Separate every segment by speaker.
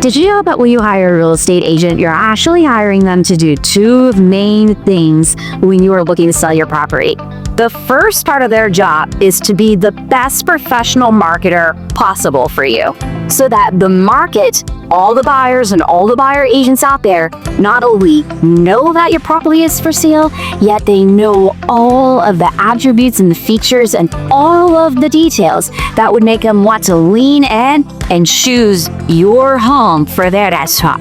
Speaker 1: Did you know that when you hire a real estate agent, you're actually hiring them to do two main things when you are looking to sell your property? The first part of their job is to be the best professional marketer possible for you, so that the market, all the buyers and all the buyer agents out there, not only know that your property is for sale, yet they know all of the attributes and the features and all of the details that would make them want to lean in and choose your home for their desktop.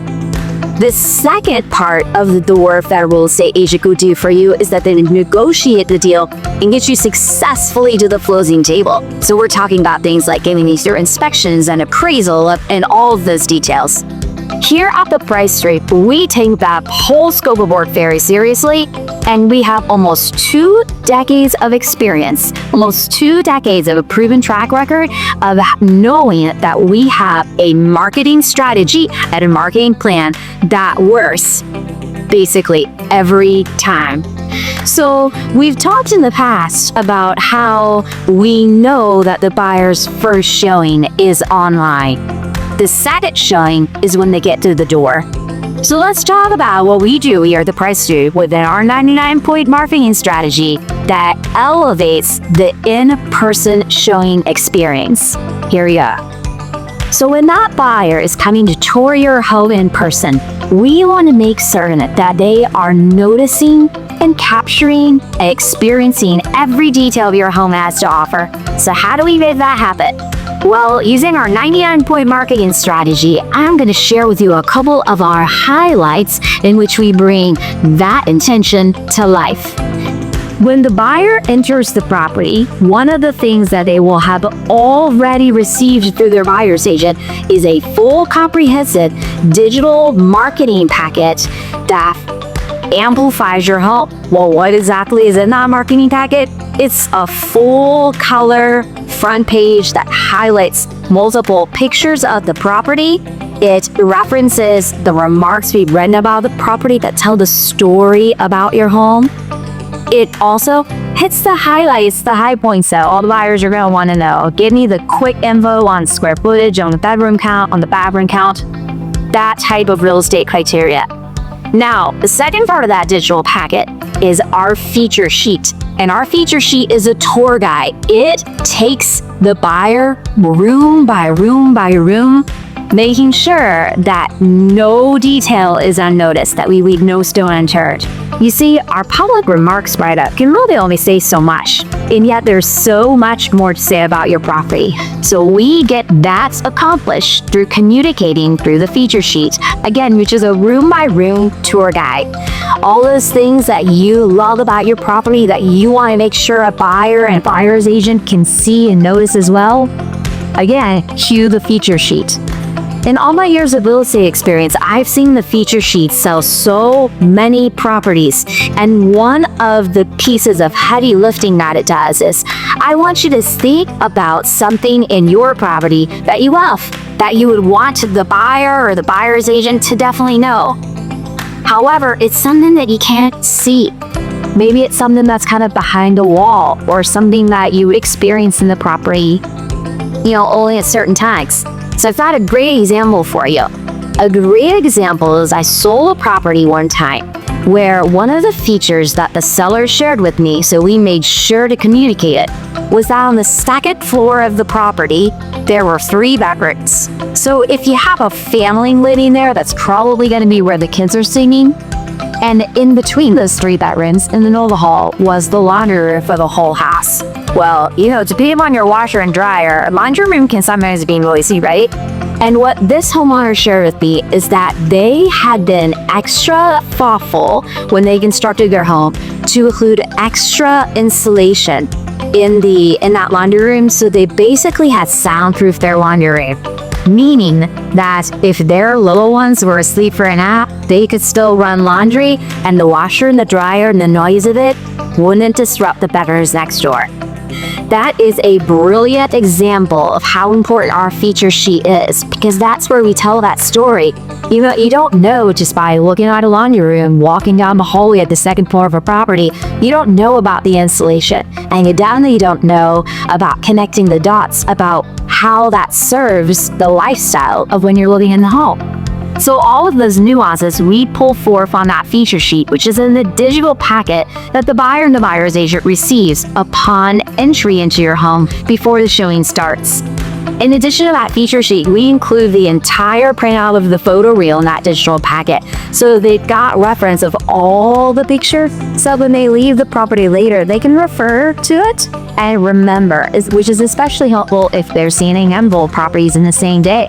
Speaker 1: The second part of the work that a real estate agent could do for you is that they negotiate the deal and get you successfully to the closing table. So we're talking about things like giving these your inspections and appraisal and all of those details. Here at the Price Street, we take that whole scope of work very seriously, and we have almost 2 decades of experience, almost 2 decades of a proven track record of knowing that we have a marketing strategy and a marketing plan that works basically every time. So we've talked in the past about how we know that the buyer's first showing is online. The second showing is when they get through the door. So let's talk about what we do here at the Price Street within our 99-point marketing strategy that elevates the in-person showing experience. Here we go. So when that buyer is coming to tour your home in person, we want to make certain that they are noticing and capturing and experiencing every detail of your home has to offer. So how do we make that happen? Well, using our 99-point marketing strategy, I'm going to share with you a couple of our highlights in which we bring that intention to life. When the buyer enters the property, one of the things that they will have already received through their buyer's agent is a full comprehensive digital marketing packet that amplifies your home. Well, what exactly is in that marketing packet? It's a full color front page that highlights multiple pictures of the property. It references the remarks we've written about the property that tell the story about your home. It also hits the highlights, the high points that all the buyers are going to want to know. Give me the quick info on square footage, on the bedroom count, on the bathroom count, that type of real estate criteria. Now, the second part of that digital packet is our feature sheet. And our feature sheet is a tour guide. It takes the buyer room by room by room, making sure that no detail is unnoticed, that we leave no stone unturned. You see, our public remarks write-up can really only say so much, and yet there's so much more to say about your property. So we get that accomplished through communicating through the feature sheet, again, which is a room-by-room tour guide. All those things that you love about your property that you want to make sure a buyer and buyer's agent can see and notice as well. Again, cue the feature sheet. In all my years of real estate experience, I've seen the feature sheet sell so many properties. And one of the pieces of heavy lifting that it does is, I want you to think about something in your property that you love, that you would want the buyer or the buyer's agent to definitely know. However, it's something that you can't see. Maybe it's something that's kind of behind a wall, or something that you experience in the property, only at certain times. So I've got a great example for you. A great example is I sold a property one time where one of the features that the seller shared with me, so we made sure to communicate it, was that on the second floor of the property, there were 3 bedrooms. So if you have a family living there, that's probably going to be where the kids are singing. And in between those 3 bedrooms, in the middle of the hall, was the laundry room for the whole house. Well, depending on your washer and dryer, a laundry room can sometimes be noisy, right? And what this homeowner shared with me is that they had been extra thoughtful when they constructed their home to include extra insulation in that laundry room. So they basically had soundproofed their laundry room, meaning that if their little ones were asleep for a nap, they could still run laundry, and the washer and the dryer and the noise of it wouldn't disrupt the bedrooms next door. That is a brilliant example of how important our feature sheet is, because that's where we tell that story. You don't know just by looking at a laundry room, walking down the hallway at the second floor of a property. You don't know about the insulation, and you definitely don't know about connecting the dots about how that serves the lifestyle of when you're living in the home. So all of those nuances we pull forth on that feature sheet, which is in the digital packet that the buyer and the buyer's agent receives upon entry into your home before the showing starts. In addition to that feature sheet, we include the entire printout of the photo reel in that digital packet. So they've got reference of all the pictures, so when they leave the property later, they can refer to it and remember, which is especially helpful if they're seeing envelope properties in the same day.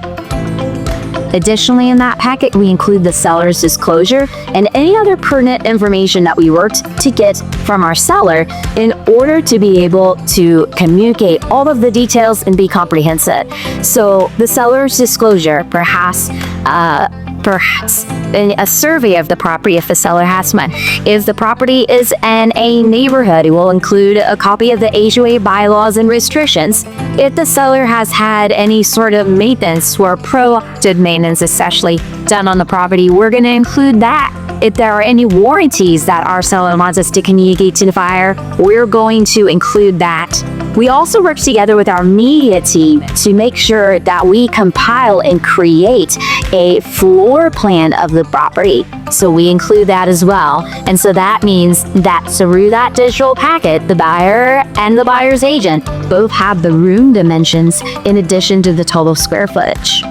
Speaker 1: Additionally, in that packet, we include the seller's disclosure and any other pertinent information that we worked to get from our seller in order to be able to communicate all of the details and be comprehensive. So the seller's disclosure, perhaps a survey of the property if the seller has one. If the property is in a neighborhood, it will include a copy of the HOA bylaws and restrictions. If the seller has had any sort of maintenance or proactive maintenance, especially done on the property, we're going to include that. If there are any warranties that our seller wants us to communicate to the buyer, we're going to include that. We also work together with our media team to make sure that we compile and create a floor plan of the property. So we include that as well. And so that means that through that digital packet, the buyer and the buyer's agent both have the room dimensions in addition to the total square footage.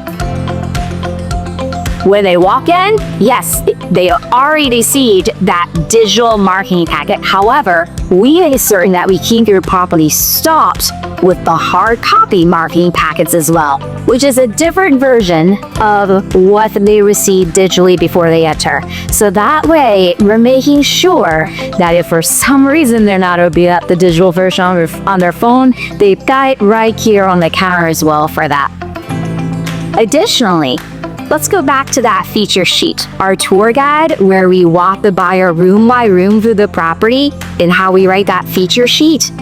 Speaker 1: When they walk in, yes, they already received that digital marketing packet. However, we make certain that we keep your property stocked with the hard copy marketing packets as well, which is a different version of what they receive digitally before they enter. So that way, we're making sure that if for some reason they're not opening up the digital version on their phone, they've got it right here on the counter as well for that. Additionally, let's go back to that feature sheet, our tour guide, where we walk the buyer room by room through the property and how we write that feature sheet.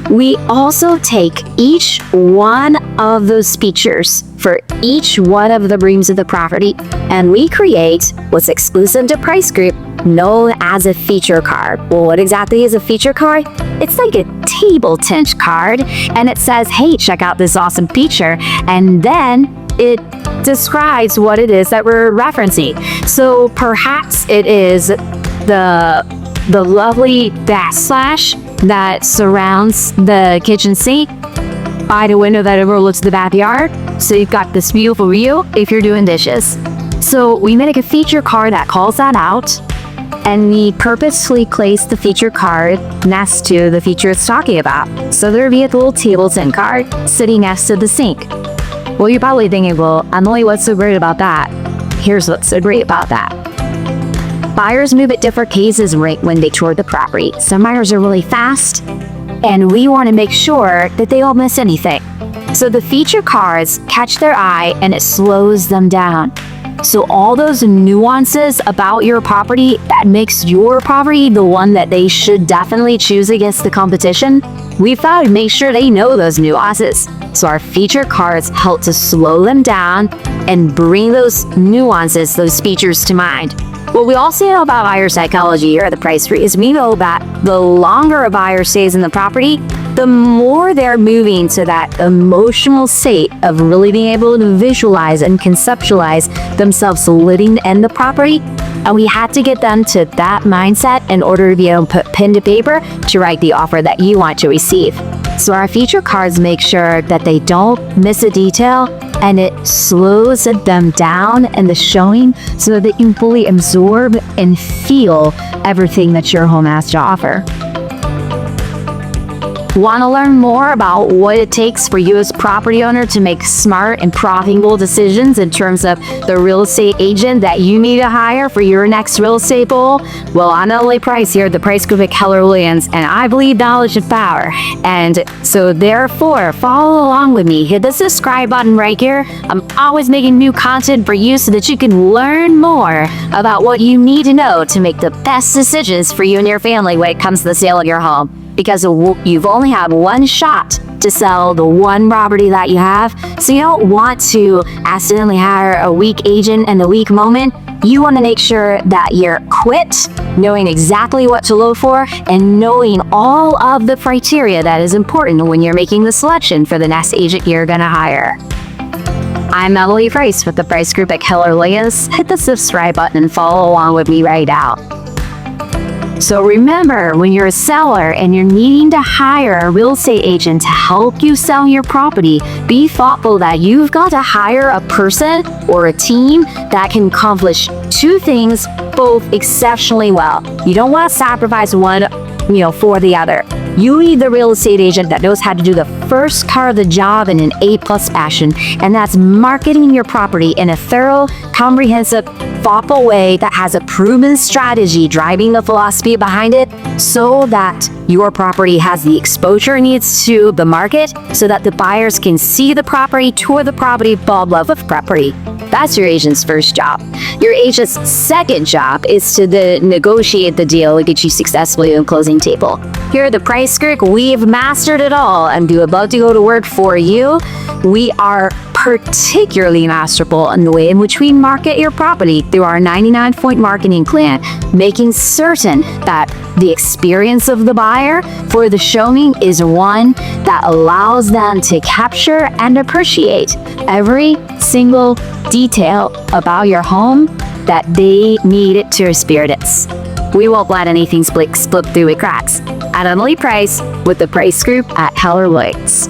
Speaker 1: We also take each one of those features for each one of the rooms of the property, and we create what's exclusive to Price Group, known as a feature card. Well, what exactly is a feature card? It's like a table tent card, and it says, hey, check out this awesome feature, and then it describes what it is that we're referencing. So perhaps it is the lovely backsplash that surrounds the kitchen sink by the window that overlooks the backyard. So you've got this beautiful view if you're doing dishes. So we make a feature card that calls that out, and we purposefully place the feature card next to the feature it's talking about. So there'll be a little table tent card sitting next to the sink. Well, you're probably thinking, well, Emily, what's so great about that? Here's what's so great about that. Buyers move at different paces right when they tour the property. Some buyers are really fast, and we want to make sure that they don't miss anything. So the feature cards catch their eye, and it slows them down. So all those nuances about your property that makes your property the one that they should definitely choose against the competition, we thought we'd make sure they know those nuances. So our feature cards help to slow them down and bring those nuances, those features to mind. What we also know about buyer psychology here at the Price Group is we know that the longer a buyer stays in the property, the more they're moving to that emotional state of really being able to visualize and conceptualize themselves living in the property. And we had to get them to that mindset in order to be able to put pen to paper to write the offer that you want to receive. So our feature cards make sure that they don't miss a detail, and it slows them down in the showing so that they can fully absorb and feel everything that your home has to offer. Want to learn more about what it takes for you as property owner to make smart and profitable decisions in terms of the real estate agent that you need to hire for your next real estate goal? Well, I'm Emily Price here at the Price Group at Keller Williams, and I believe knowledge is power. And so therefore, follow along with me. Hit the subscribe button right here. I'm always making new content for you so that you can learn more about what you need to know to make the best decisions for you and your family when it comes to the sale of your home. because you've only had one shot to sell the one property that you have. So you don't want to accidentally hire a weak agent in the weak moment. You want to make sure that you're equipped, knowing exactly what to look for, and knowing all of the criteria that is important when you're making the selection for the next agent you're going to hire. I'm Emily Price with the Price Group at Keller Williams. Hit the subscribe button and follow along with me right now. So remember, when you're a seller and you're needing to hire a real estate agent to help you sell your property, be thoughtful that you've got to hire a person or a team that can accomplish two things both exceptionally well. You don't want to sacrifice one, for the other. You need the real estate agent that knows how to do the first part of the job in an A-plus fashion, and that's marketing your property in a thorough, comprehensive, thoughtful way that has a proven strategy driving the philosophy behind it, so that your property has the exposure it needs to the market, so that the buyers can see the property, tour the property, fall in love with property. That's your agent's first job. Your agent's second job is to negotiate the deal and get you successfully on closing table. Here at the Price Group, we've mastered it all, and we would love to go to work for you. We are particularly masterful in the way in which we market your property through our 99-point marketing plan, making certain that the experience of the buyer for the showing is one that allows them to capture and appreciate every single detail about your home that they need it to experience. We won't let anything slip through the cracks. I'm Emily Price with the Price Group at Keller Williams.